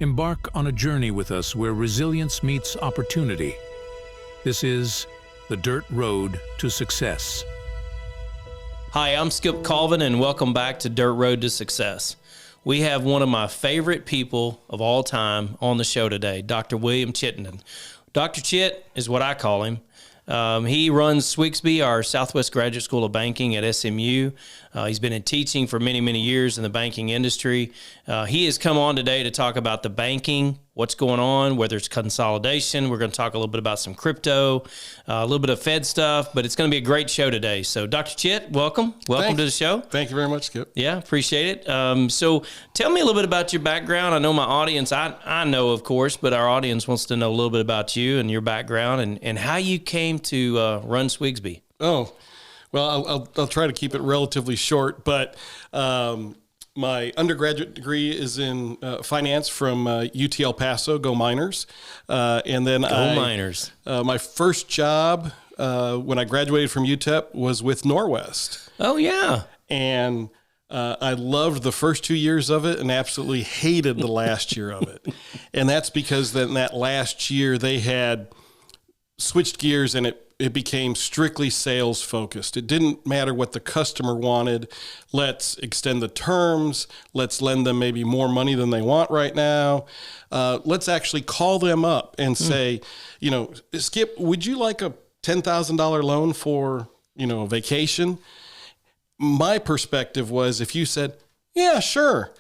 Embark on a journey with us where resilience meets opportunity. This is the Dirt Road to Success. Hi, I'm Skip Colvin, and welcome back to Dirt Road to Success. We have one of my favorite people of all time on the show today, Dr. William Chittenden. Dr. Chit is what I call him. He runs SWGSB, our Southwest Graduate School of Banking at SMU. He's been in teaching for many, many years in the banking industry. He has come on today to talk about the banking, what's going on, whether it's consolidation. We're going to talk a little bit about some crypto, a little bit of Fed stuff, but it's going to be a great show today. So Dr. Chit, welcome. Welcome to the show. Thank you very much, Skip. Yeah, appreciate it. So tell me a little bit about your background. I know my audience, I know, of course, but our audience wants to know a little bit about you and your background and how you came to run SWGSB. Oh, well, I'll try to keep it relatively short, but my undergraduate degree is in finance from UT El Paso, go Miners. And then Miners. My first job when I graduated from UTEP was with Norwest. Oh, yeah. And I loved the first 2 years of it and absolutely hated the last year of it. And that's because then that last year they had switched gears and it became strictly sales focused. It didn't matter what the customer wanted. Let's extend the terms. Let's lend them maybe more money than they want right now. Let's actually call them up and say, you know, Skip, would you like a $10,000 loan for, you know, a vacation? My perspective was if you said, yeah, sure,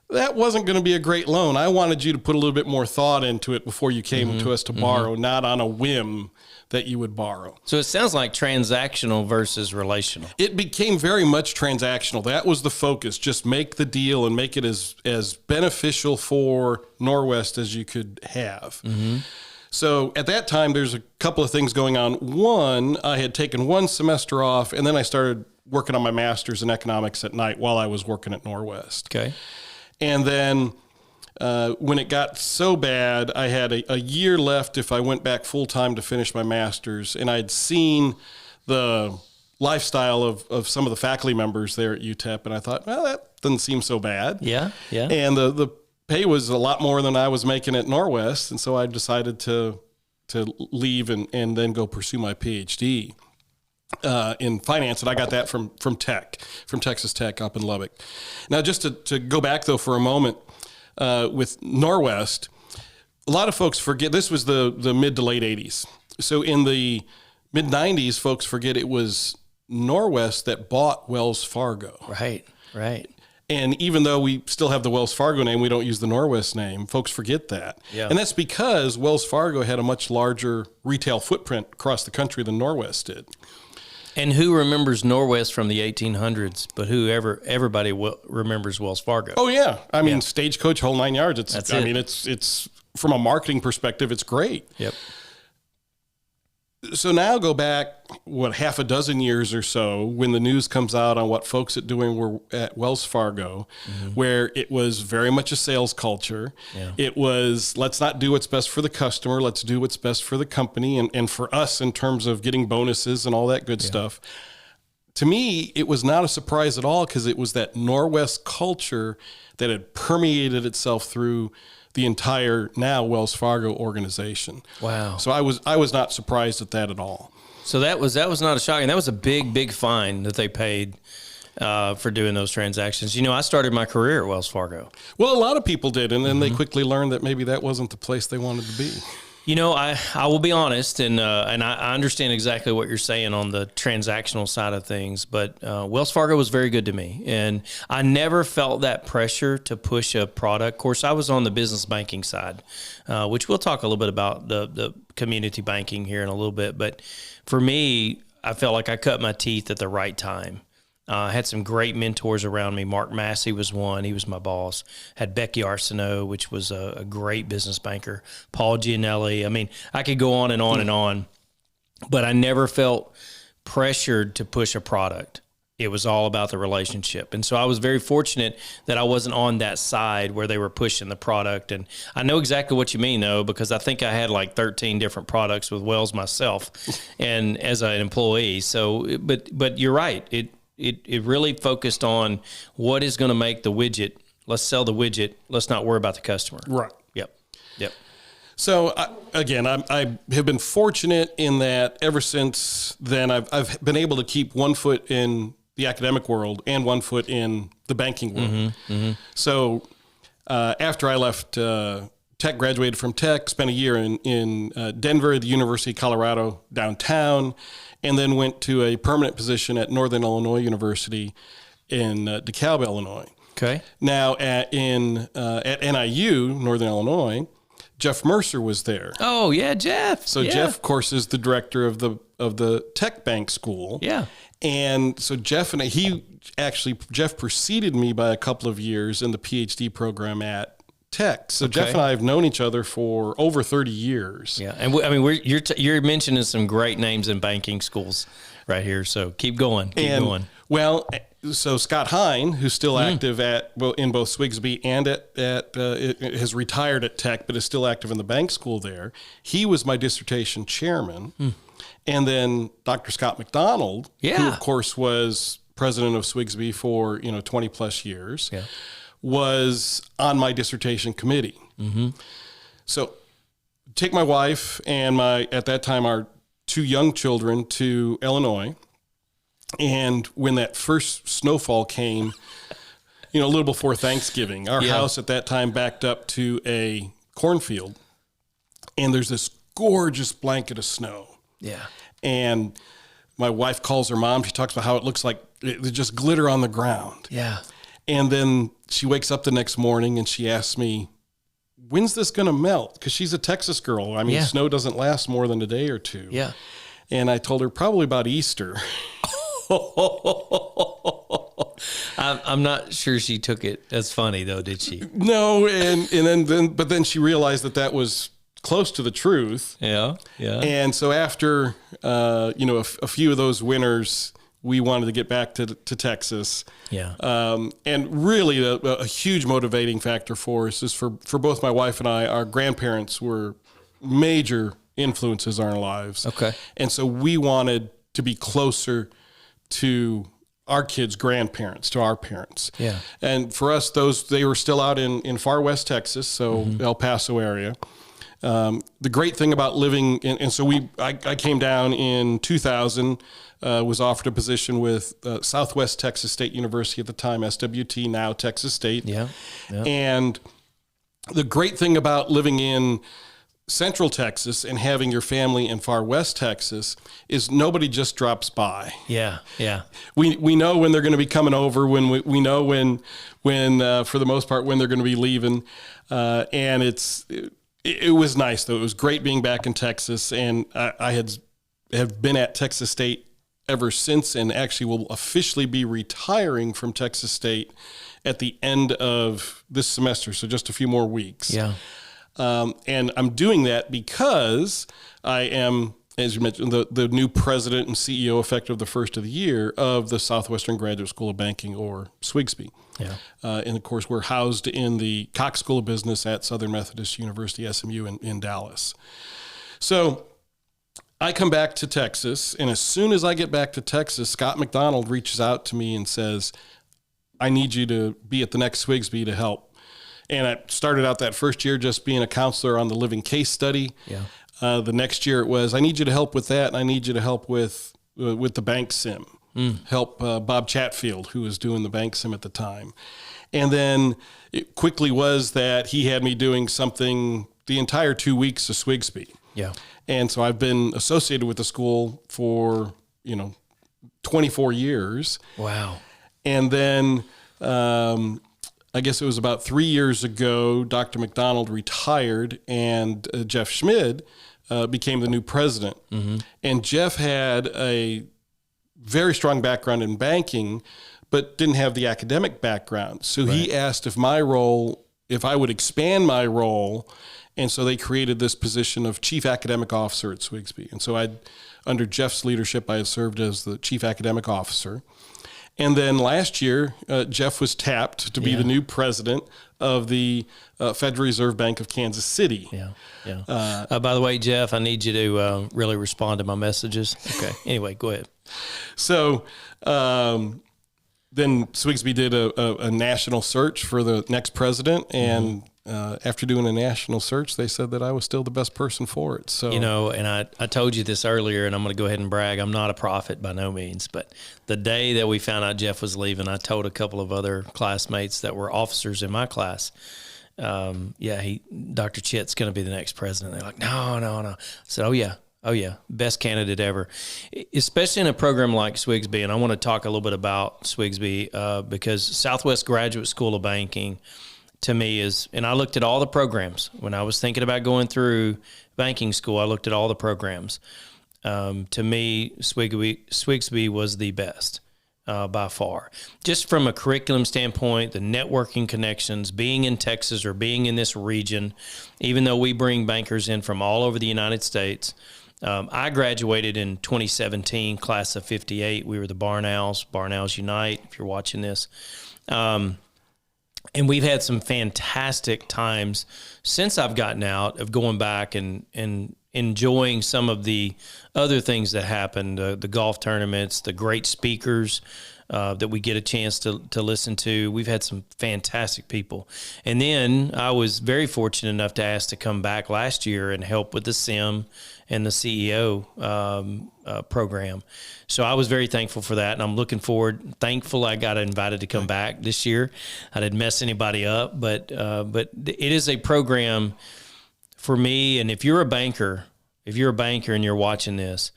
that wasn't going to be a great loan. I wanted you to put a little bit more thought into it before you came to us to borrow, not on a whim that you would borrow. So it sounds like transactional versus relational. It became very much transactional. That was the focus. Just make the deal and make it as beneficial for Norwest as you could have. So at that time, there's a couple of things going on. One, I had taken one semester off, and then I started working on my master's in economics at night while I was working at Norwest. Okay. And then when it got so bad, I had a year left if I went back full-time to finish my master's, and I'd seen the lifestyle of some of the faculty members there at UTEP, and I thought, well, that doesn't seem so bad. Yeah, yeah. And the pay was a lot more than I was making at Norwest, and so I decided to leave and then go pursue my PhD in finance, and I got that from Texas Tech up in Lubbock. Now, just to go back, though, for a moment, with Norwest, a lot of folks forget, this was the mid to late 80s. So in the mid 90s, folks forget it was Norwest that bought Wells Fargo. Right. And even though we still have the Wells Fargo name, we don't use the Norwest name. Folks forget that. Yeah. And that's because Wells Fargo had a much larger retail footprint across the country than Norwest did. And who remembers Norwest from the 1800s? But everybody remembers Wells Fargo. Oh yeah, I mean Stagecoach, whole nine yards. It's from a marketing perspective, it's great. Yep. So now go back half a dozen years or so when the news comes out on what folks were at Wells Fargo, where it was very much a sales culture. Yeah. It was, let's not do what's best for the customer, let's do what's best for the company and for us in terms of getting bonuses and all that good stuff. To me, it was not a surprise at all because it was that Norwest culture that had permeated itself through the entire now Wells Fargo organization. Wow. So I was not surprised at that at all. So that was not a shocking. That was a big fine that they paid for doing those transactions. You know, I started my career at Wells Fargo. Well, a lot of people did, and then they quickly learned that maybe that wasn't the place they wanted to be. You know, I will be honest, and I understand exactly what you're saying on the transactional side of things, but Wells Fargo was very good to me, and I never felt that pressure to push a product. Of course, I was on the business banking side, which we'll talk a little bit about the community banking here in a little bit, but for me, I felt like I cut my teeth at the right time. I had some great mentors around me. Mark Massey was one. He was my boss. Had Becky Arsenault, which was a great business banker. Paul Gianelli. I mean, I could go on and on and on, but I never felt pressured to push a product. It was all about the relationship. And so I was very fortunate that I wasn't on that side where they were pushing the product. And I know exactly what you mean, though, because I think I had like 13 different products with Wells myself and as an employee. So, but you're right. It really focused on what is going to make the widget Let's sell the widget. Let's not worry about the customer. Right. Yep. Yep. So I have been fortunate in that ever since then, I've been able to keep one foot in the academic world and one foot in the banking world. So after I left Tech, graduated from Tech, spent a year in Denver at the University of Colorado downtown, and then went to a permanent position at Northern Illinois University in DeKalb, Illinois. Okay. Now at NIU, Northern Illinois, Jeff Mercer was there. Oh yeah, Jeff. So yeah. Jeff, of course, is the director of the Tech Bank School. Yeah. And so Jeff preceded me by a couple of years in the PhD program at Tech. So Jeff and I have known each other for over 30 years. Yeah, and you're mentioning some great names in banking schools right here. So keep going. Keep going. Well, so Scott Hine, who's still active in both SWGSB and has retired at Tech, but is still active in the bank school there. He was my dissertation chairman. And then Dr. Scott McDonald, who of course was president of SWGSB for 20 plus years, was on my dissertation committee. So take my wife and at that time our two young children to Illinois. And when that first snowfall came, a little before Thanksgiving, our house at that time backed up to a cornfield, and there's this gorgeous blanket of snow. Yeah. And my wife calls her mom. She talks about how it looks like it just glitter on the ground. Yeah. And then she wakes up the next morning and she asks me, when's this going to melt? Because she's a Texas girl. I mean, snow doesn't last more than a day or two. Yeah. And I told her probably about Easter. I'm not sure she took it as funny though, did she? No, but then she realized that was close to the truth. Yeah. And so after a few of those winters, we wanted to get back to Texas. Yeah. And really a huge motivating factor for us is for both my wife and I, our grandparents were major influences on our lives. Okay. And so we wanted to be closer to our kids' grandparents, to our parents. Yeah. And for us, they were still out in far west Texas, so El Paso area. The great thing about living and so I came down in 2000, was offered a position with Southwest Texas State University at the time, SWT, now Texas State. Yeah. And the great thing about living in Central Texas and having your family in far west Texas is nobody just drops by. Yeah. We know when they're going to be coming over, when we know when for the most part when they're going to be leaving, and it was nice though. It was great being back in Texas, and I have been at Texas State ever since, and actually will officially be retiring from Texas State at the end of this semester, so just a few more weeks. Yeah. And I'm doing that because I am, as you mentioned, the new president and CEO effective the first of the year of the Southwestern Graduate School of Banking, or SWGSB. Yeah. And of course, we're housed in the Cox School of Business at Southern Methodist University, SMU in Dallas. So I come back to Texas, and as soon as I get back to Texas, Scott McDonald reaches out to me and says, I need you to be at the next SWGSB to help. And I started out that first year just being a counselor on the living case study. Yeah. The next year it was, I need you to help with that, and I need you to help with the bank sim. Help Bob Chatfield, who was doing the bank sim at the time. And then it quickly was that he had me doing something the entire 2 weeks of SWGSB. Yeah. And so I've been associated with the school for, 24 years. Wow. And then I guess it was about 3 years ago, Dr. McDonald retired, and Jeff Schmid became the new president. And Jeff had a very strong background in banking, but didn't have the academic background. So he asked if I would expand my role. And so they created this position of chief academic officer at SWGSB. And so under Jeff's leadership, I had served as the chief academic officer. And then last year, Jeff was tapped to be the new president of the Federal Reserve Bank of Kansas City. Yeah. By the way, Jeff, I need you to really respond to my messages. Okay. Anyway, go ahead. So then SWGSB did a national search for the next president, and after doing a national search, they said that I was still the best person for it. So, and I told you this earlier, and I'm going to go ahead and brag. I'm not a prophet by no means, but the day that we found out Jeff was leaving, I told a couple of other classmates that were officers in my class, Dr. Chit's going to be the next president. They're like, no. I said, oh yeah, best candidate ever, especially in a program like SWGSB. And I want to talk a little bit about SWGSB because Southwest Graduate School of Banking, to me, is, and I looked at all the programs when I was thinking about going through banking school. I looked at all the programs. To me, SWGSB was the best by far. Just from a curriculum standpoint, the networking connections, being in Texas or being in this region, even though we bring bankers in from all over the United States. I graduated in 2017, class of 58. We were the Barn Owls Unite, if you're watching this. And we've had some fantastic times since I've gotten out of going back and enjoying some of the other things that happened, the golf tournaments, the great speakers that we get a chance to listen to. We've had some fantastic people. And then I was very fortunate enough to ask to come back last year and help with the SIM and the CEO program. So I was very thankful for that, and I'm looking forward. Thankful I got invited to come back this year. I didn't mess anybody up, but it is a program for me. And if you're a banker and you're watching this,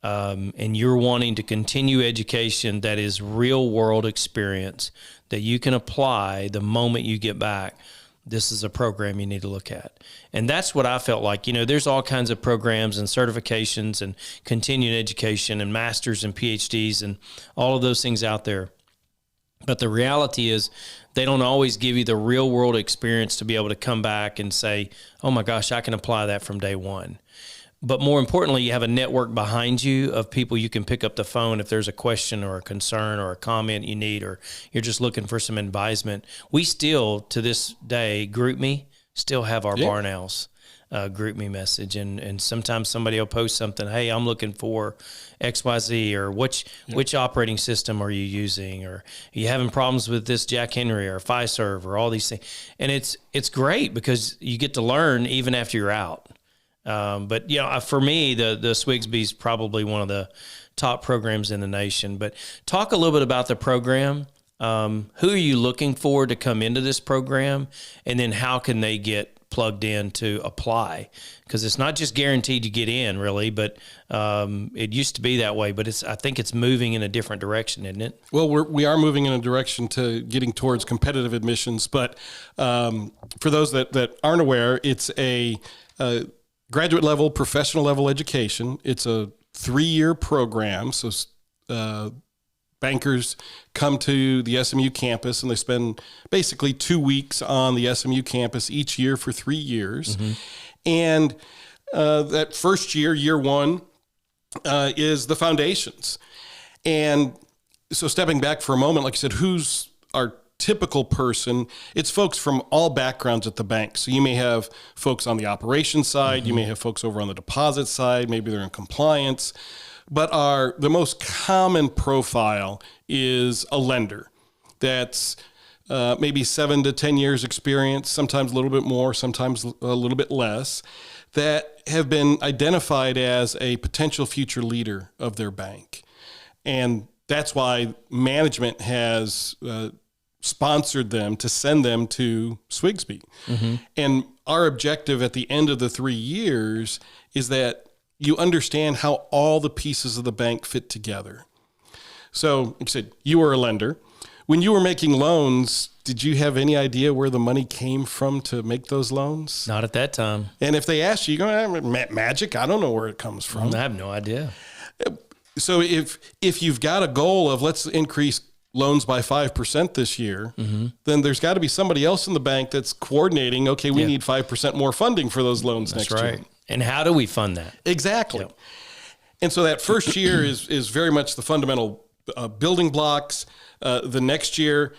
and you're wanting to continue education that is real world experience that you can apply the moment you get back, this is a program you need to look at. And that's what I felt like. There's all kinds of programs and certifications and continuing education and masters and PhDs and all of those things out there. But the reality is they don't always give you the real world experience to be able to come back and say, oh my gosh, I can apply that from day one. But more importantly, you have a network behind you of people you can pick up the phone if there's a question or a concern or a comment you need, or you're just looking for some advisement. We still, to this day, GroupMe, still have our Barn Owls GroupMe message. And sometimes somebody will post something, hey, I'm looking for XYZ, or which operating system are you using? Or are you having problems with this Jack Henry or Fiserv or all these things? And it's great because you get to learn even after you're out. But for me, the SWGSB is probably one of the top programs in the nation. But talk a little bit about the program. Who are you looking for to come into this program? And then how can they get plugged in to apply? Because it's not just guaranteed to get in, really, but it used to be that way. But I think it's moving in a different direction, isn't it? Well, we are moving in a direction to getting towards competitive admissions. But for those that aren't aware, it's a graduate level, professional level education. It's a 3-year program. So bankers come to the SMU campus and they spend basically 2 weeks on the SMU campus each year for 3 years. Mm-hmm. And that first year, year one, is the foundations. And so stepping back for a moment, like I said, who's our typical person? It's folks from all backgrounds at the bank. So you may have folks on the operations side, you may have folks over on the deposit side, maybe they're in compliance, but the most common profile is a lender that's maybe 7 to 10 years experience, sometimes a little bit more, sometimes a little bit less, that have been identified as a potential future leader of their bank. And that's why management has sponsored them to send them to SWGSB. Mm-hmm. And our objective at the end of the 3 years is that you understand how all the pieces of the bank fit together. So, like I said, you were a lender. When you were making loans, did you have any idea where the money came from to make those loans? Not at that time. And if they asked you, you're going, magic? I don't know where it comes from. I have no idea. So if you've got a goal of let's increase loans by 5% this year, mm-hmm. then there's got to be somebody else in the bank that's coordinating, okay, we need 5% more funding for those loans next year. And how do we fund that? Exactly. And so that first year is very much the fundamental building blocks. The next year,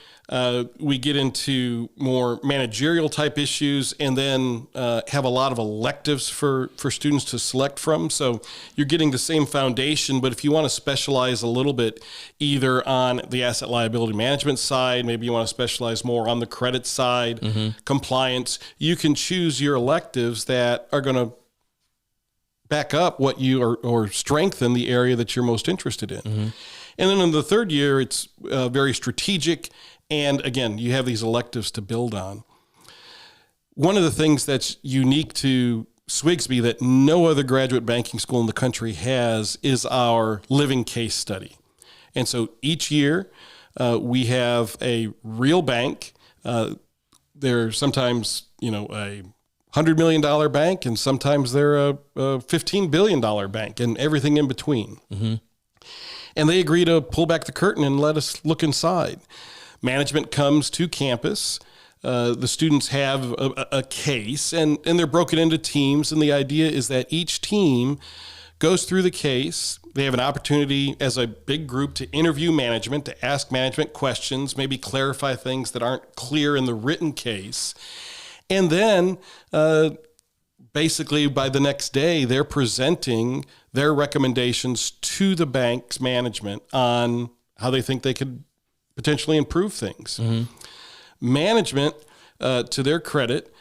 we get into more managerial type issues, and then have a lot of electives for students to select from. So you're getting the same foundation, but if you want to specialize a little bit, either on the asset liability management side, maybe you want to specialize more on the credit side, compliance, you can choose your electives that are going to back up what you are, or strengthen the area that you're most interested in. And then in the third year, it's very strategic. And again, you have these electives to build on. One of the things that's unique to SWGSB that no other graduate banking school in the country has is our living case study. And so each year we have a real bank. They're sometimes, a $100 million bank, and sometimes they're a $15 billion bank, and everything in between. And they agree to pull back the curtain and let us look inside. Management comes to campus. The students have a case, and they're broken into teams. And the idea is that each team goes through the case. They have an opportunity as a big group to interview management, to ask management questions, maybe clarify things that aren't clear in the written case. And then basically by the next day, they're presenting their recommendations to the bank's management on how they think they could potentially improve things. Management, to their credit,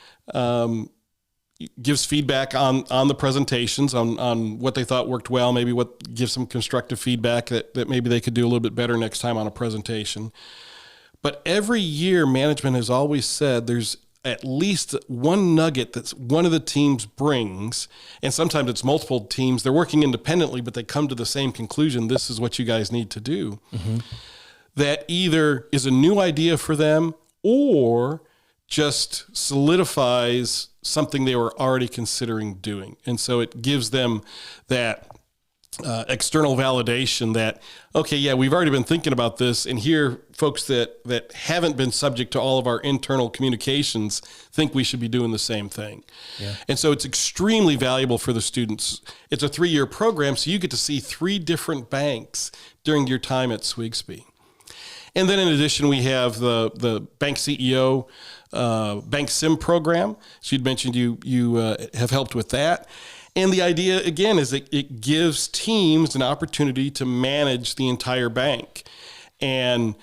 gives feedback on the presentations, on what they thought worked well, maybe what gives some constructive feedback that maybe they could do a little bit better next time on a presentation. But every year, management has always said there's at least one nugget that one of the teams brings, and sometimes it's multiple teams. They're working independently, but they come to the same conclusion. This is what you guys need to do. That either is a new idea for them or just solidifies something they were already considering doing. And so it gives them that external validation that, okay, yeah, we've already been thinking about this, and here folks that haven't been subject to all of our internal communications think we should be doing the same thing. And so it's extremely valuable for the students. It's a 3-year program, so you get to see 3 different banks during your time at SWGSB. And then in addition, we have the Bank CEO Bank Sim program. So you'd mentioned you have helped with that. And the idea, again, is that it gives teams an opportunity to manage the entire bank. And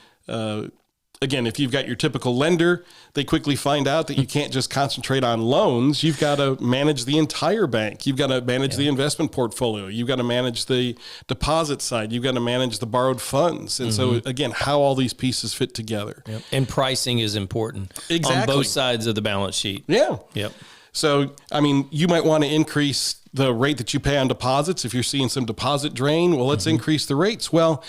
again, if you've got your typical lender, they quickly find out that you can't just concentrate on loans. You've got to manage the entire bank. You've got to manage the investment portfolio. You've got to manage the deposit side. You've got to manage the borrowed funds. And so, again, how all these pieces fit together. And pricing is important on both sides of the balance sheet. So, I mean, you might want to increase the rate that you pay on deposits. If you're seeing some deposit drain, well, let's increase the rates. Well,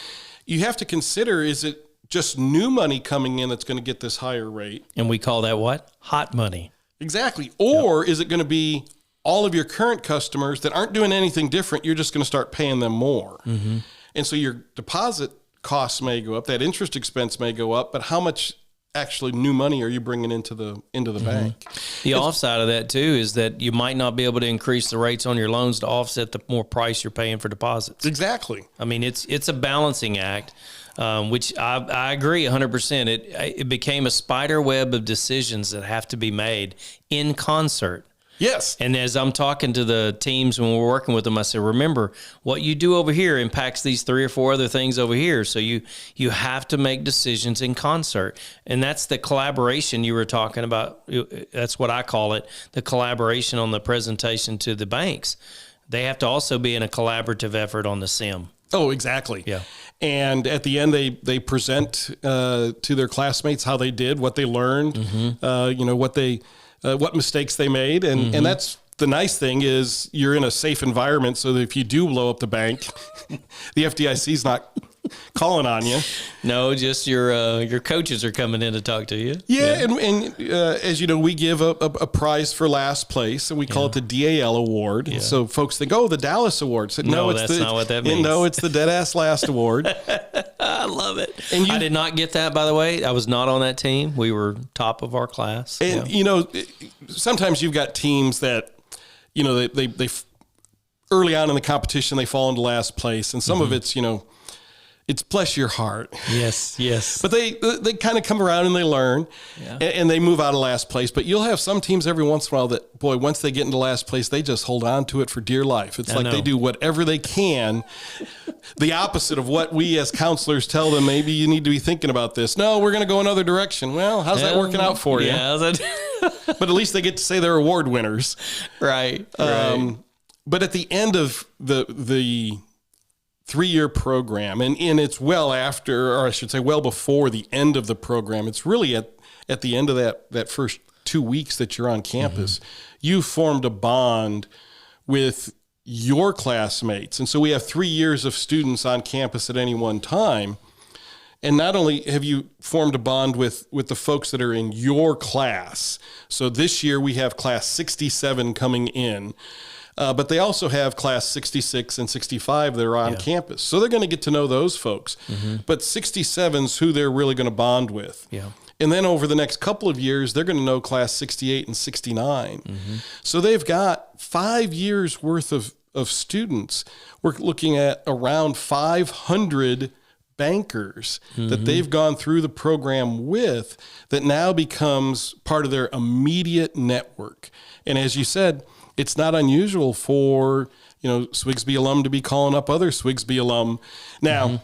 you have to consider, is it just new money coming in that's going to get this higher rate? And we call that what? Hot money. Exactly. Or is it going to be all of your current customers that aren't doing anything different? You're just going to start paying them more. And so your deposit costs may go up, that interest expense may go up, but how much actually new money are you bringing into the bank? The offside of that too is that you might not be able to increase the rates on your loans to offset the more price you're paying for deposits. Exactly. I mean, it's a balancing act. Which I agree 100%. It became a spider web of decisions that have to be made in concert. Yes. And as I'm talking to the teams when we're working with them, I say, remember, what you do over here impacts these 3 or 4 other things over here. So you have to make decisions in concert. And that's the collaboration you were talking about. That's what I call it, the collaboration on the presentation to the banks. They have to also be in a collaborative effort on the SIM. Oh, exactly. Yeah. And at the end, they present to their classmates how they did, what they learned, what mistakes they made, and that's the nice thing is you're in a safe environment, so that if you do blow up the bank, the FDIC's not calling on you. No, just your coaches are coming in to talk to you. Yeah. And as you know, we give a prize for last place, and we call it the DAL award. Yeah. So folks think, oh, the Dallas award. So, no, that's not what that means. No, it's the dead ass last award. I love it. And I did not get that, by the way. I was not on that team. We were top of our class. And sometimes you've got teams that, they early on in the competition, they fall into last place, and some of it's, it's bless your heart. Yes. But they kind of come around and they learn, and they move out of last place. But you'll have some teams every once in a while that, boy, once they get into last place, they just hold on to it for dear life. It's like they do whatever they can, the opposite of what we as counselors tell them. Maybe you need to be thinking about this. No, we're going to go another direction. Well, how's that working out for you? But at least they get to say they're award winners. Right. But at the end of the 3-year program, and it's well after, or I should say well before the end of the program, it's really at the end of that first 2 weeks that you're on campus, you formed a bond with your classmates. And so we have 3 years of students on campus at any one time. And not only have you formed a bond with the folks that are in your class, so this year we have class 67 coming in, but they also have class 66 and 65 that are on campus. So they're going to get to know those folks. But 67's who they're really going to bond with. Yeah. And then over the next couple of years, they're going to know class 68 and 69. So they've got 5 years worth of students. We're looking at around 500 bankers that they've gone through the program with that now becomes part of their immediate network. And as you said, it's not unusual for, SWGSB alum to be calling up other SWGSB alum. Now,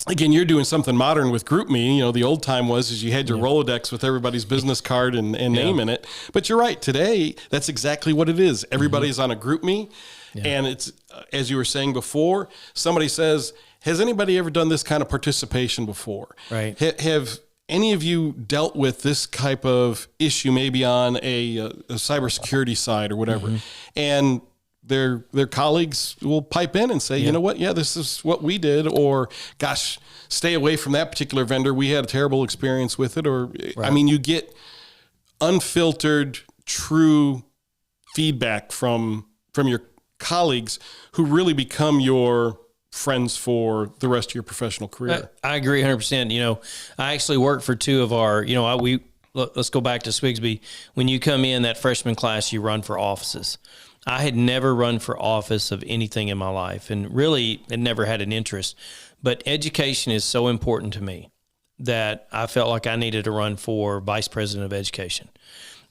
again, you're doing something modern with GroupMe. The old time was you had your Rolodex with everybody's business card and name in it. But you're right. Today, that's exactly what it is. Everybody's on a GroupMe. And it's, as you were saying before, somebody says, has anybody ever done this kind of participation before? Right. Have any of you dealt with this type of issue, maybe on a cybersecurity side or whatever? And their colleagues will pipe in and say, you know what? Yeah, this is what we did. Or, gosh, stay away from that particular vendor. We had a terrible experience with it. Or, I mean, you get unfiltered, true feedback from your colleagues who really become your friends for the rest of your professional career. I agree 100%. I actually work for two of our, let's go back to SWGSB. When you come in that freshman class, you run for offices. I had never run for office of anything in my life and really had never had an interest. But education is so important to me that I felt like I needed to run for vice president of education.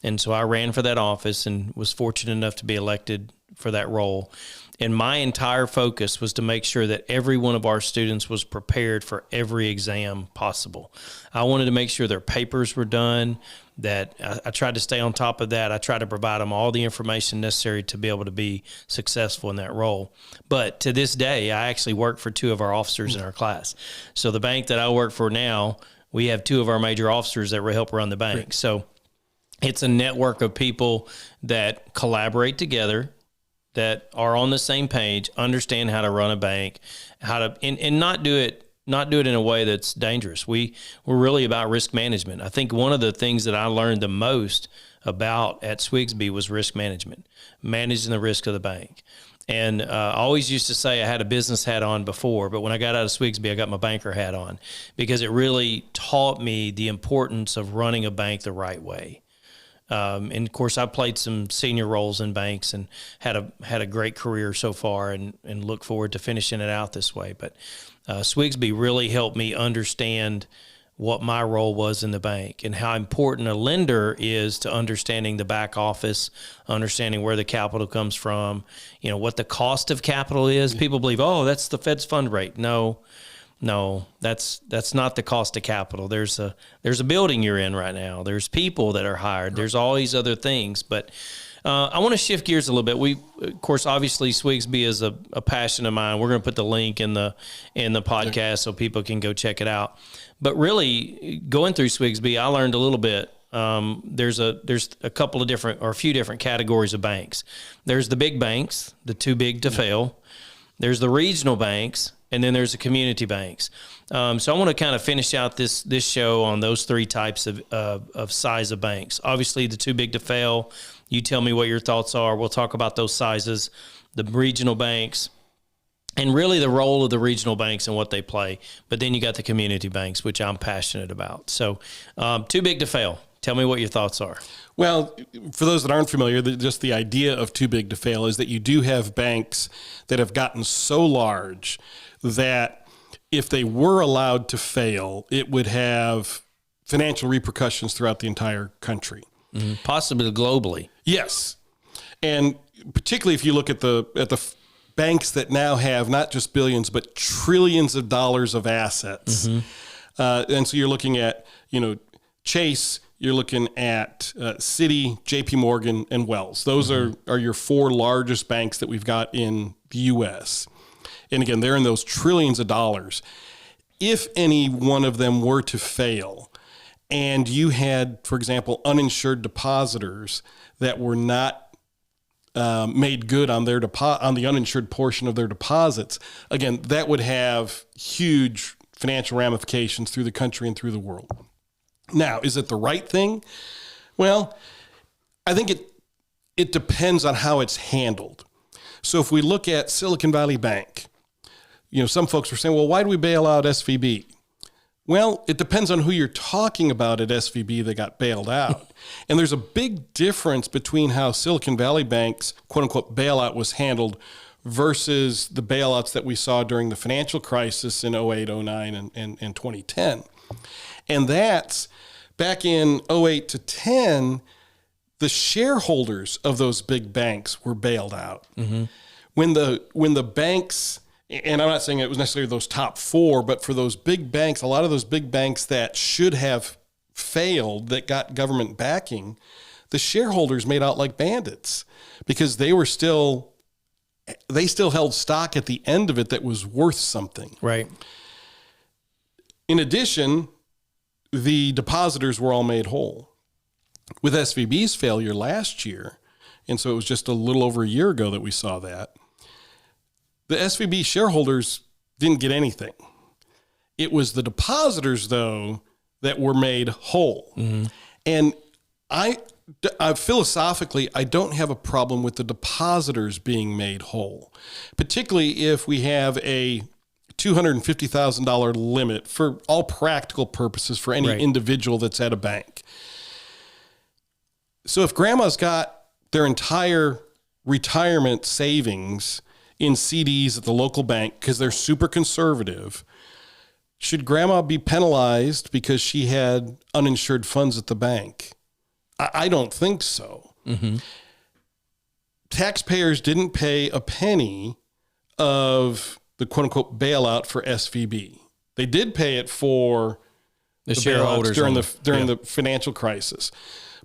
And so I ran for that office and was fortunate enough to be elected for that role. And my entire focus was to make sure that every one of our students was prepared for every exam possible. I wanted to make sure their papers were done, that I tried to stay on top of that. I tried to provide them all the information necessary to be able to be successful in that role. But to this day, I actually work for two of our officers in our class. So the bank that I work for now, we have two of our major officers that help run the bank. Great. So it's a network of people that collaborate together, that are on the same page, understand how to run a bank, and not do it in a way that's dangerous. We're really about risk management. I think one of the things that I learned the most about at SWGSB was risk management, managing the risk of the bank. And I always used to say I had a business hat on before, but when I got out of SWGSB, I got my banker hat on because it really taught me the importance of running a bank the right way. And of course, I played some senior roles in banks and had a great career so far, and look forward to finishing it out this way. But SWGSB really helped me understand what my role was in the bank and how important a lender is to understanding the back office, understanding where the capital comes from, what the cost of capital is. People believe, that's the Fed's fund rate. No, that's not the cost of capital. There's a building you're in right now. There's people that are hired. There's all these other things. But I want to shift gears a little bit. Of course, obviously, SWGSB is a passion of mine. We're going to put the link in the podcast so people can go check it out. But really, going through SWGSB, I learned a little bit. There's a couple of different, or a few different categories of banks. There's the big banks, the too big to fail. There's the regional banks, and then there's the community banks. So I want to kind of finish out this show on those three types of size of banks. Obviously, the too big to fail. You tell me what your thoughts are. We'll talk about those sizes, the regional banks, and really the role of the regional banks and what they play. But then you got the community banks, which I'm passionate about. So too big to fail. Tell me what your thoughts are. Well, for those that aren't familiar, just the idea of too big to fail is that you do have banks that have gotten so large that if they were allowed to fail, it would have financial repercussions throughout the entire country. Possibly globally. Yes. And particularly if you look at the banks that now have not just billions, but trillions of dollars of assets. And so you're looking at, Chase, you're looking at Citi, JP Morgan, and Wells. Those are your four largest banks that we've got in the U.S. And again, they're in those trillions of dollars. If any one of them were to fail, and you had, for example, uninsured depositors that were not made good on their on the uninsured portion of their deposits, again, that would have huge financial ramifications through the country and through the world. Now, is it the right thing? Well, I think it depends on how it's handled. So if we look at Silicon Valley Bank, some folks were saying, well, why do we bail out SVB? Well, it depends on who you're talking about at SVB that got bailed out. And there's a big difference between how Silicon Valley Bank's quote-unquote bailout was handled versus the bailouts that we saw during the financial crisis in 08, 09, and 2010. And that's back in 08 to 10, the shareholders of those big banks were bailed out. When the banks, and I'm not saying it was necessarily those top four, but for those big banks, a lot of those big banks that should have failed, that got government backing, the shareholders made out like bandits because they still held stock at the end of it that was worth something. Right. In addition, the depositors were all made whole. With SVB's failure last year, and so it was just a little over a year ago that we saw that, the SVB shareholders didn't get anything. It was the depositors, though, that were made whole. And I philosophically, I don't have a problem with the depositors being made whole, particularly if we have a $250,000 limit for all practical purposes for any individual that's at a bank. So if grandma's got their entire retirement savings in CDs at the local bank because they're super conservative, should grandma be penalized because she had uninsured funds at the bank? I don't think so. Taxpayers didn't pay a penny of the quote-unquote bailout for SVB. They did pay it for the shareholders during the financial crisis,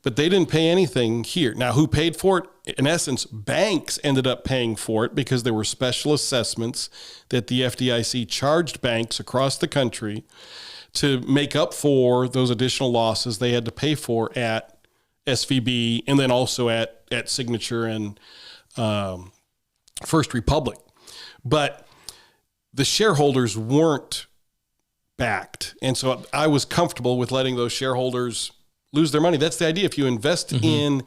but they didn't pay anything here. Now, who paid for it? In essence, banks ended up paying for it because there were special assessments that the FDIC charged banks across the country to make up for those additional losses they had to pay for at SVB and then also at Signature and First Republic. But the shareholders weren't backed. And so I was comfortable with letting those shareholders lose their money. That's the idea. If you invest in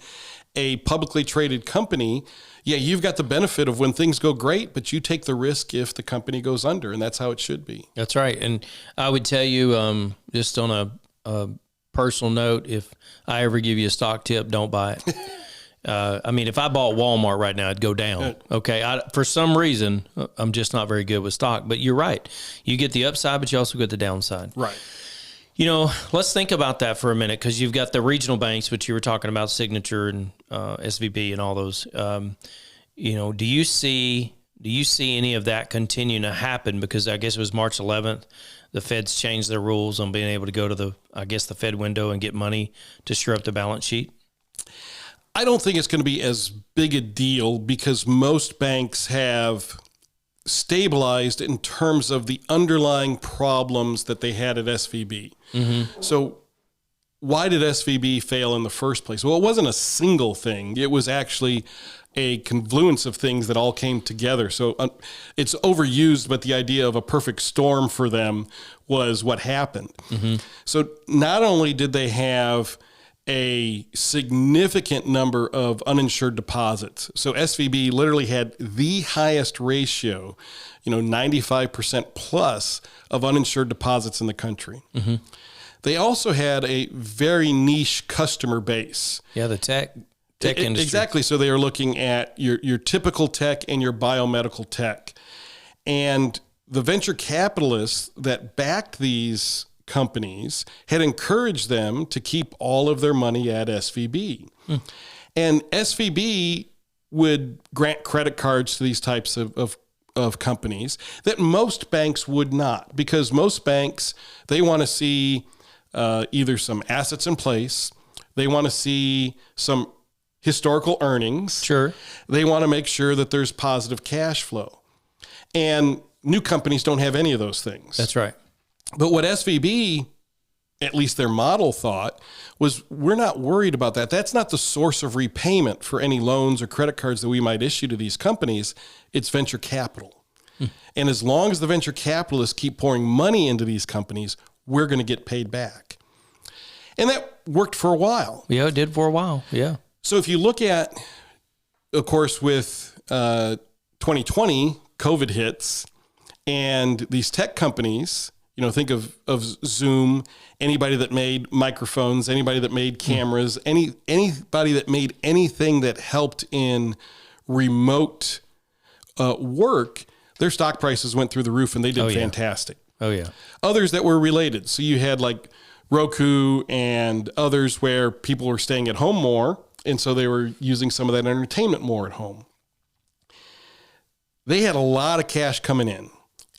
a publicly traded company, you've got the benefit of when things go great, but you take the risk if the company goes under, and that's how it should be. That's right. And I would tell you, just on a personal note, if I ever give you a stock tip, don't buy it. If I bought Walmart right now, it'd go down. Okay. For some reason, I'm just not very good with stock, but you're right. You get the upside, but you also get the downside. Right. Let's think about that for a minute, because you've got the regional banks, which you were talking about, Signature and SVB and all those. Do you see any of that continuing to happen? Because I guess it was March 11th, the Feds changed their rules on being able to go to the Fed window and get money to shore up the balance sheet. I don't think it's going to be as big a deal because most banks have stabilized in terms of the underlying problems that they had at SVB. So why did SVB fail in the first place? Well, it wasn't a single thing. It was actually a confluence of things that all came together. So it's overused, but the idea of a perfect storm for them was what happened. So not only did they have a significant number of uninsured deposits. So SVB literally had the highest ratio, 95% plus of uninsured deposits in the country. They also had a very niche customer base. Yeah, the tech industry. Exactly. So they are looking at your typical tech and your biomedical tech. And the venture capitalists that backed these companies had encouraged them to keep all of their money at SVB. And SVB would grant credit cards to these types of companies that most banks would not, because most banks, they want to see either some assets in place, they want to see some historical earnings. Sure. They want to make sure that there's positive cash flow. And new companies don't have any of those things. That's right. But what SVB, at least their model, thought was, we're not worried about that. That's not the source of repayment for any loans or credit cards that we might issue to these companies. It's venture capital. And as long as the venture capitalists keep pouring money into these companies, we're going to get paid back. And that worked for a while. Yeah, it did for a while. Yeah. So if you look at, of course, with 2020, COVID hits, and these tech companies, think of Zoom, anybody that made microphones, anybody that made cameras, anybody that made anything that helped in remote work, their stock prices went through the roof and they did fantastic. Oh, yeah. Others that were related. So you had like Roku and others where people were staying at home more, and so they were using some of that entertainment more at home. They had a lot of cash coming in.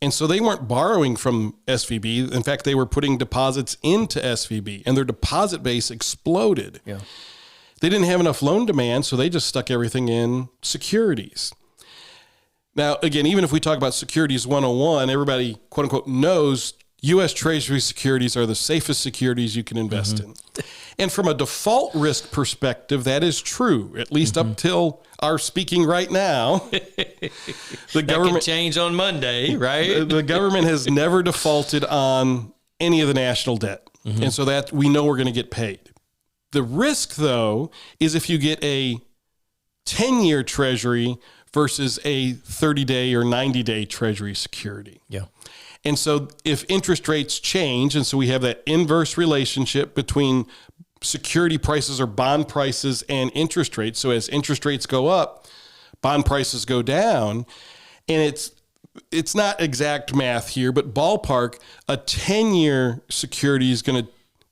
And so they weren't borrowing from SVB. In fact, they were putting deposits into SVB, and their deposit base exploded. Yeah. They didn't have enough loan demand, so they just stuck everything in securities. Now, again, even if we talk about securities 101, everybody, quote unquote, knows U.S. Treasury securities are the safest securities you can invest in. And from a default risk perspective, that is true, at least up till our speaking right now. The government can change on Monday, right? The government has never defaulted on any of the national debt. And so that we know we're going to get paid. The risk, though, is if you get a 10-year Treasury versus a 30-day or 90-day Treasury security. Yeah. And so if interest rates change, and so we have that inverse relationship between security prices or bond prices and interest rates. So as interest rates go up, bond prices go down. And it's not exact math here, but ballpark, a 10-year security is going to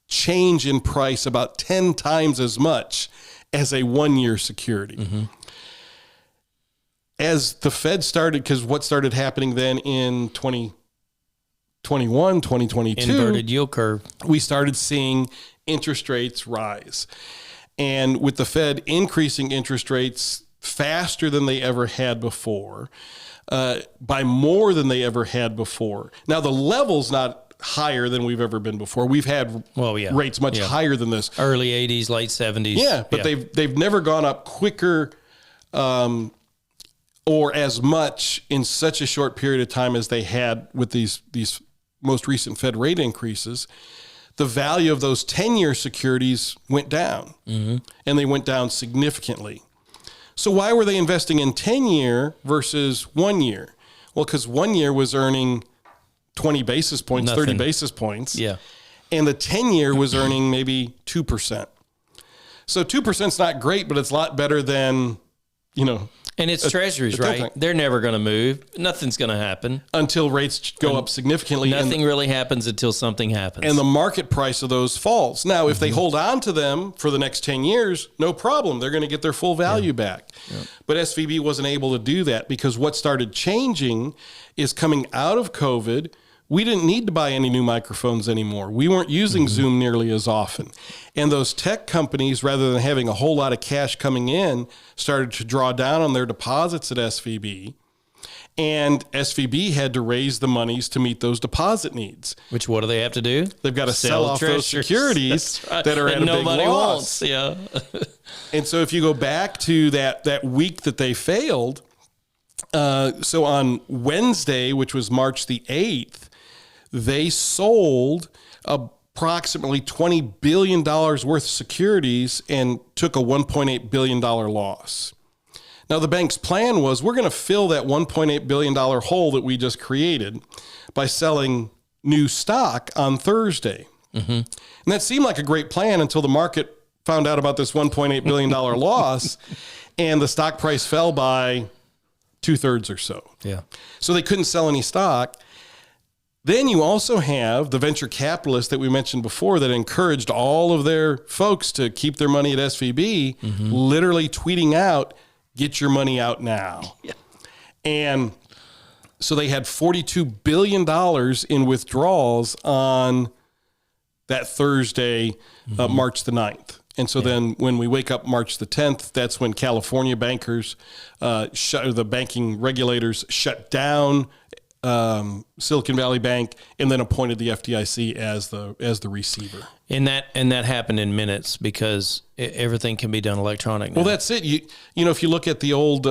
change in price about 10 times as much as a 1-year security. As the Fed started, because what started happening then in 2021, 2022, inverted yield curve, we started seeing interest rates rise. And with the Fed increasing interest rates faster than they ever had before, by more than they ever had before. Now, the level's not higher than we've ever been before. We've had rates much higher than this. Early 80s, late 70s. Yeah, but they've never gone up quicker or as much in such a short period of time as they had with these most recent Fed rate increases. The value of those 10-year securities went down, and they went down significantly. So why were they investing in 10-year versus 1 year? Well, because 1 year was earning 20 basis points, 30 basis points. Yeah. And the 10-year was earning maybe 2%. So 2% is not great, but it's a lot better than, And it's treasuries, right? They're never going to move. Nothing's going to happen. Until rates go up significantly. Nothing really happens until something happens. And the market price of those falls. Now, if they hold on to them for the next 10 years, no problem. They're going to get their full value back. Yeah. But SVB wasn't able to do that because what started changing is coming out of COVID, we didn't need to buy any new microphones anymore. We weren't using Zoom nearly as often. And those tech companies, rather than having a whole lot of cash coming in, started to draw down on their deposits at SVB. And SVB had to raise the monies to meet those deposit needs. Which, what do they have to do? They've got to sell off those securities that are at a big loss. Yeah. And so if you go back to that week that they failed, so on Wednesday, which was March the 8th, they sold approximately $20 billion worth of securities and took a $1.8 billion loss. Now, the bank's plan was, we're going to fill that $1.8 billion hole that we just created by selling new stock on Thursday. And that seemed like a great plan until the market found out about this $1.8 billion loss, and the stock price fell by 2/3 or so. Yeah. So they couldn't sell any stock. Then you also have the venture capitalists that we mentioned before that encouraged all of their folks to keep their money at SVB, literally tweeting out, "Get your money out now." Yeah. And so they had $42 billion in withdrawals on that Thursday, March the 9th. And so then when we wake up March the 10th, that's when California bankers, the banking regulators shut down Silicon Valley Bank and then appointed the FDIC as the receiver. And that happened in minutes because everything can be done electronic now. Well, that's it. You know, if you look at the old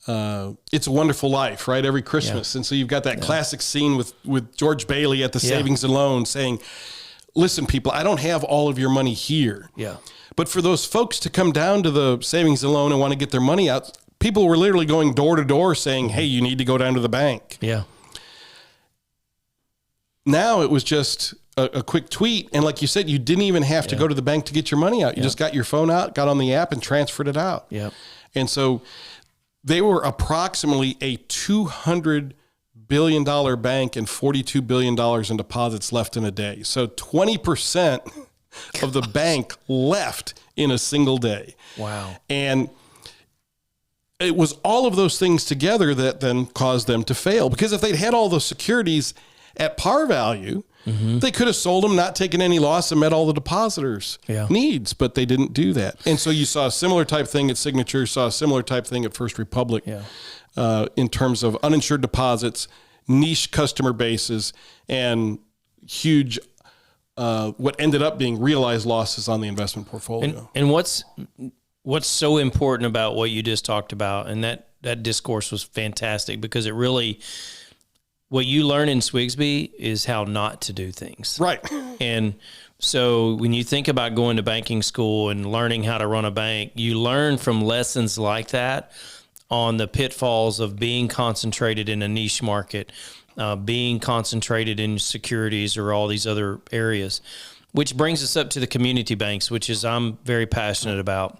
It's a Wonderful Life, right? Every Christmas. Yeah. And so you've got that classic scene with George Bailey at the Savings and Loan saying, "Listen, people, I don't have all of your money here." Yeah. But for those folks to come down to the Savings and Loan and want to get their money out, people were literally going door to door saying, "Hey, you need to go down to the bank." Yeah. Now it was just a quick tweet. And like you said, you didn't even have to go to the bank to get your money out. You just got your phone out, got on the app and transferred it out. Yeah. And so they were approximately a $200 billion bank and $42 billion in deposits left in a day. So 20% of the bank left in a single day. Wow. And it was all of those things together that then caused them to fail. Because if they'd had all those securities at par value, they could have sold them, not taken any loss, and met all the depositors' needs, but they didn't do that. And so you saw a similar type thing at Signature, saw a similar type thing at First Republic in terms of uninsured deposits, niche customer bases, and huge, what ended up being realized losses on the investment portfolio. And what's so important about what you just talked about, and that discourse was fantastic because it really... What you learn in SWGSB is how not to do things. Right. And so when you think about going to banking school and learning how to run a bank, you learn from lessons like that on the pitfalls of being concentrated in a niche market, being concentrated in securities or all these other areas, which brings us up to the community banks, which is I'm very passionate about.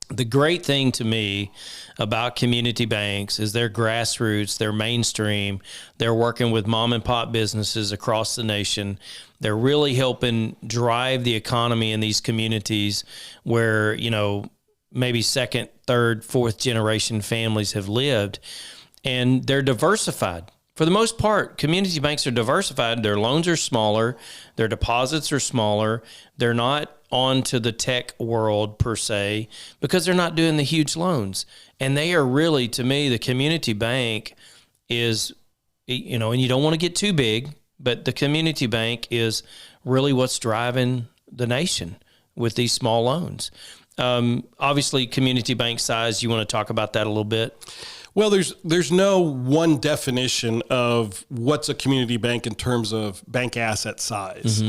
The great thing to me about community banks is they're grassroots, they're mainstream, they're working with mom and pop businesses across the nation. They're really helping drive the economy in these communities where, you know, maybe second, third, fourth generation families have lived, and they're diversified. For the most part, community banks are diversified. Their loans are smaller, their deposits are smaller, they're not onto the tech world per se because they're not doing the huge loans. And they are really, to me, the community bank is, you know, and you don't want to get too big, but the community bank is really what's driving the nation with these small loans. Obviously, community bank size, you want to talk about that a little bit? Well, there's no one definition of what's a community bank in terms of bank asset size.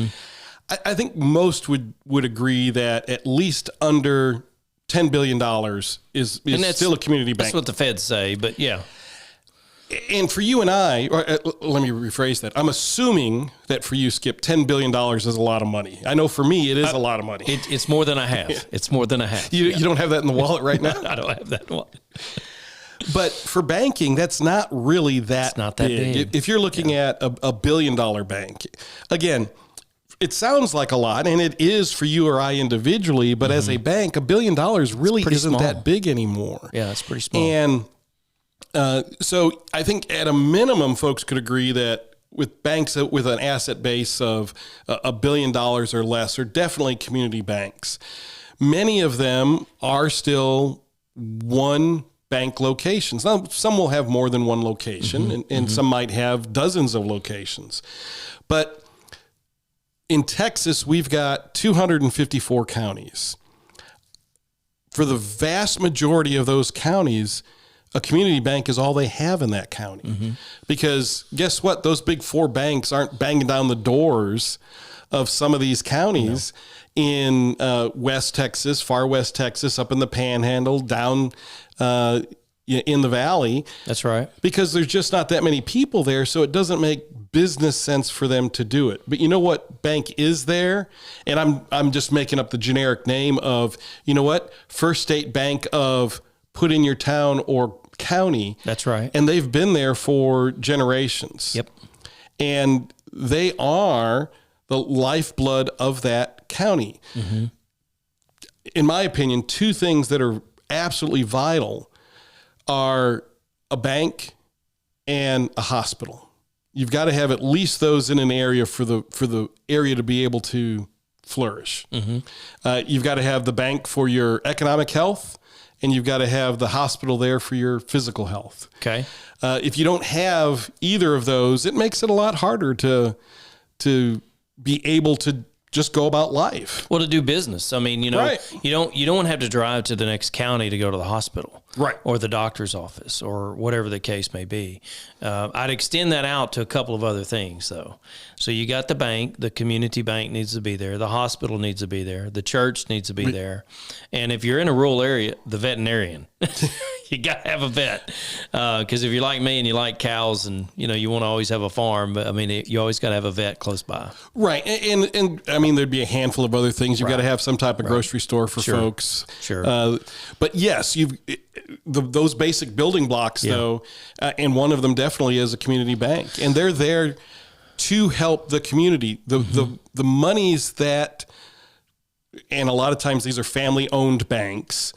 I think most would agree that at least under $10 billion is still a community bank. That's what the feds say, but yeah. And for you and I, or let me rephrase that. I'm assuming that for you, Skip, $10 billion is a lot of money. I know for me, it is a lot of money. It's more than I have. It's more than I have. You don't have that in the wallet right now? I don't have that in the wallet. But for banking, that's not really that, it's not that big. If you're looking at a $1 billion bank, again, it sounds like a lot, and it is for you or I individually, but as a bank, $1 billion really isn't small. That big anymore. Yeah, it's pretty small. And so I think at a minimum, folks could agree that with banks with an asset base of $1 billion or less are definitely community banks. Many of them are still one bank locations. Now, some will have more than one location, and some might have dozens of locations. But in Texas, we've got 254 counties. For the vast majority of those counties, a community bank is all they have in that county. Because guess what? Those big four banks aren't banging down the doors of some of these counties in West Texas, far West Texas, up in the Panhandle, down in the Valley. That's right. Because there's just not that many people there, so it doesn't make business sense for them to do it. But you know what bank is there? And I'm just making up the generic name of, you know what? First State Bank of put in your town or county. That's right. And they've been there for generations. Yep. and they are the lifeblood of that county. Mm-hmm. In my opinion, two things that are absolutely vital are a bank and a hospital. You've got to have at least those in an area for the area to be able to flourish. Mm-hmm. You've got to have the bank for your economic health, and you've got to have the hospital there for your physical health. Okay. If you don't have either of those, it makes it a lot harder to be able to just go about life. Well, to do business. I mean, Right. you don't have to drive to the next county to go to the hospital, Right. or the doctor's office, or whatever the case may be. I'd extend that out to a couple of other things, though. So you got the bank, the community bank needs to be there, the hospital needs to be there, the church needs to be there, and if you're in a rural area, the veterinarian. You got to have a vet, because if you're like me and you like cows and you want to always have a farm, but I mean you always got to have a vet close by. Right, and I mean there'd be a handful of other things. You've got to have some type of grocery store for folks. Sure. But yes, those basic building blocks though, and one of them definitely is a community bank, and they're there to help the community. The monies that, and a lot of times these are family-owned banks,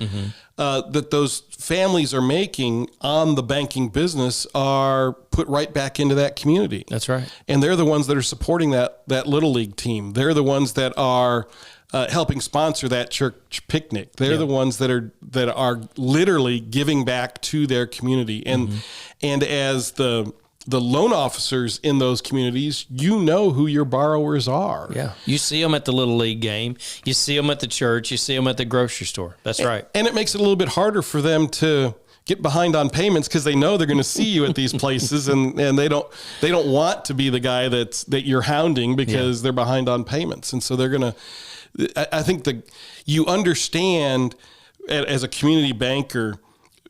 that those families are making on the banking business are put right back into that community. That's right. And they're the ones that are supporting that Little League team. They're the ones that are helping sponsor that church picnic. They're the ones that are literally giving back to their community. And and as the loan officers in those communities, who your borrowers are. Yeah. You see them at the Little League game. You see them at the church. You see them at the grocery store. That's right. And it makes it a little bit harder for them to get behind on payments because they know they're going to see you at these places, and they don't want to be the guy that you're hounding because they're behind on payments. And so they're going to, I think you understand as a community banker,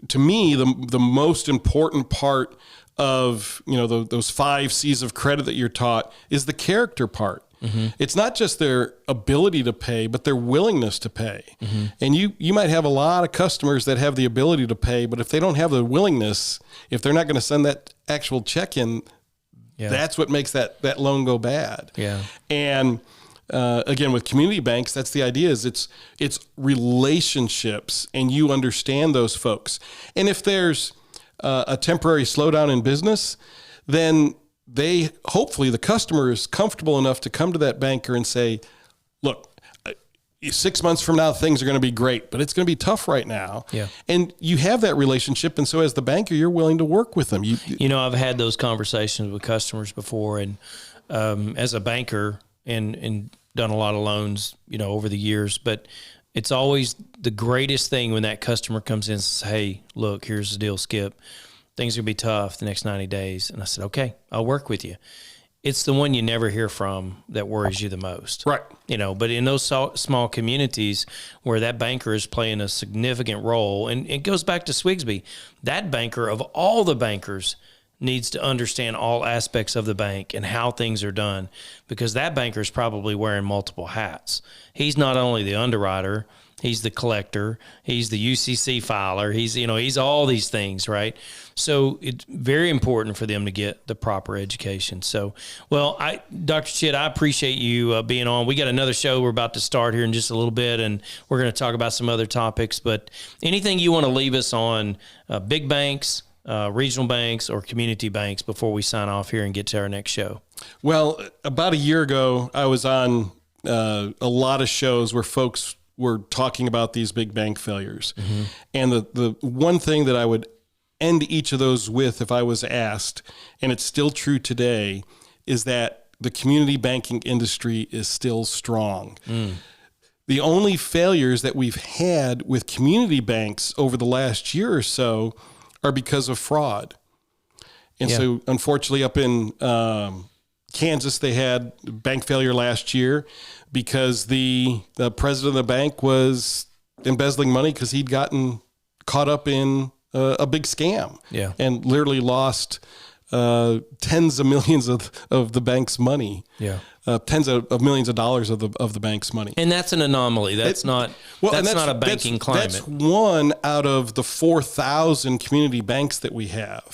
to me, the most important part of those 5 C's of credit that you're taught is the character part. Mm-hmm. It's not just their ability to pay, but their willingness to pay. Mm-hmm. And you might have a lot of customers that have the ability to pay, but if they don't have the willingness, if they're not going to send that actual check in, that's what makes that loan go bad. Yeah. And again, with community banks, that's the idea, is it's relationships, and you understand those folks. And if there's a temporary slowdown in business, then hopefully the customer is comfortable enough to come to that banker and say, look, 6 months from now, things are going to be great, but it's going to be tough right now. Yeah. And you have that relationship. And so as the banker, you're willing to work with them. I've had those conversations with customers before, and as a banker and done a lot of loans, over the years, but it's always the greatest thing when that customer comes in and says, hey, look, here's the deal, Skip. Things are going to be tough the next 90 days. And I said, okay, I'll work with you. It's the one you never hear from that worries you the most. Right. But in those small communities where that banker is playing a significant role, and it goes back to SWGSB, that banker of all the bankers needs to understand all aspects of the bank and how things are done, because that banker is probably wearing multiple hats. He's not only the underwriter, he's the collector, he's the UCC filer, he's all these things, right? So it's very important for them to get the proper education. So, Dr. Chit, I appreciate you being on. We got another show we're about to start here in just a little bit, and we're going to talk about some other topics, but anything you want to leave us on big banks, regional banks, or community banks before we sign off here and get to our next show? Well, about a year ago, I was on a lot of shows where folks were talking about these big bank failures. Mm-hmm. And the one thing that I would end each of those with, if I was asked, and it's still true today, is that the community banking industry is still strong. Mm. The only failures that we've had with community banks over the last year or so are because of fraud. And so unfortunately up in Kansas, they had bank failure last year because the president of the bank was embezzling money because he'd gotten caught up in a big scam and literally lost tens of millions of the bank's money. Yeah. Tens of millions of dollars of the bank's money. And that's an anomaly. That's not a banking climate. That's one out of the 4,000 community banks that we have,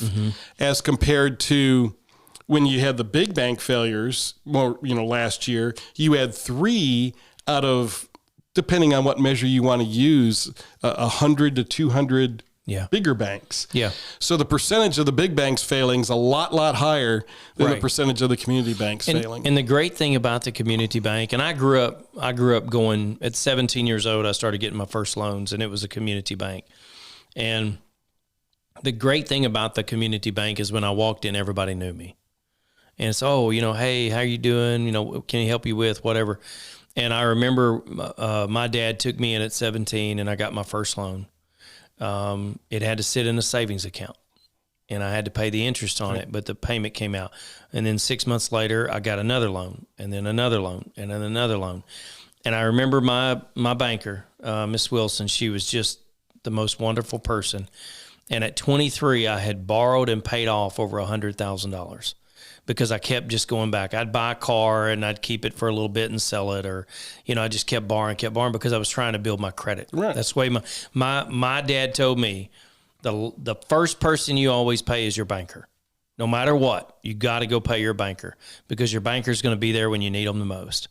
as compared to when you had the big bank failures, last year, you had 3 out of, depending on what measure you want to use, 100 to 200 bigger banks. Yeah. So the percentage of the big banks failing is a lot higher than the percentage of the community banks failing. And the great thing about the community bank, and I grew up going at 17 years old, I started getting my first loans, and it was a community bank. And the great thing about the community bank is when I walked in, everybody knew me. And it's, hey, how are you doing? Can he help you with whatever? And I remember my dad took me in at 17 and I got my first loan. It had to sit in a savings account and I had to pay the interest on it, but the payment came out. And then 6 months later, I got another loan and then another loan and then another loan. And I remember my banker, Miss Wilson, she was just the most wonderful person. And at 23, I had borrowed and paid off over $100,000 because I kept just going back. I'd buy a car and I'd keep it for a little bit and sell it, or, I just kept borrowing because I was trying to build my credit. Right. That's the way my dad told me, the first person you always pay is your banker. No matter what, you got to go pay your banker because your banker's going to be there when you need them the most.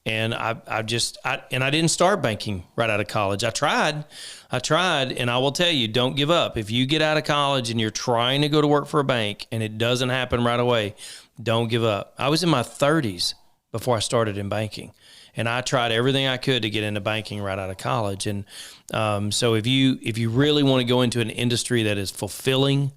And I didn't start banking right out of college. I tried, and I will tell you, don't give up. If you get out of college and you're trying to go to work for a bank and it doesn't happen right away, don't give up. I was in my 30s before I started in banking, and I tried everything I could to get into banking right out of college. And so if you really want to go into an industry that is fulfilling,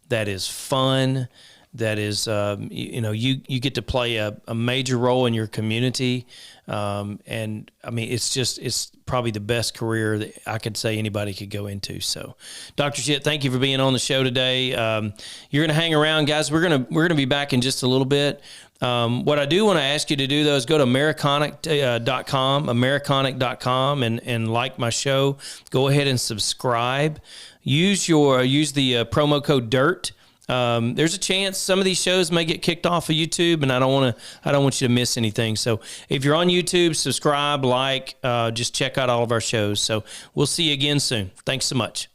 that is fun, that is, you get to play a major role in your community. And I mean, it's probably the best career that I could say anybody could go into. So Dr. Chit, thank you for being on the show today. You're going to hang around, guys. We're going to be back in just a little bit. What I do want to ask you to do though is go to Americonic.com and like my show. Go ahead and subscribe. Use the promo code DIRT. There's a chance some of these shows may get kicked off of YouTube, and I don't want you to miss anything. So if you're on YouTube, subscribe, just check out all of our shows. So we'll see you again soon. Thanks so much.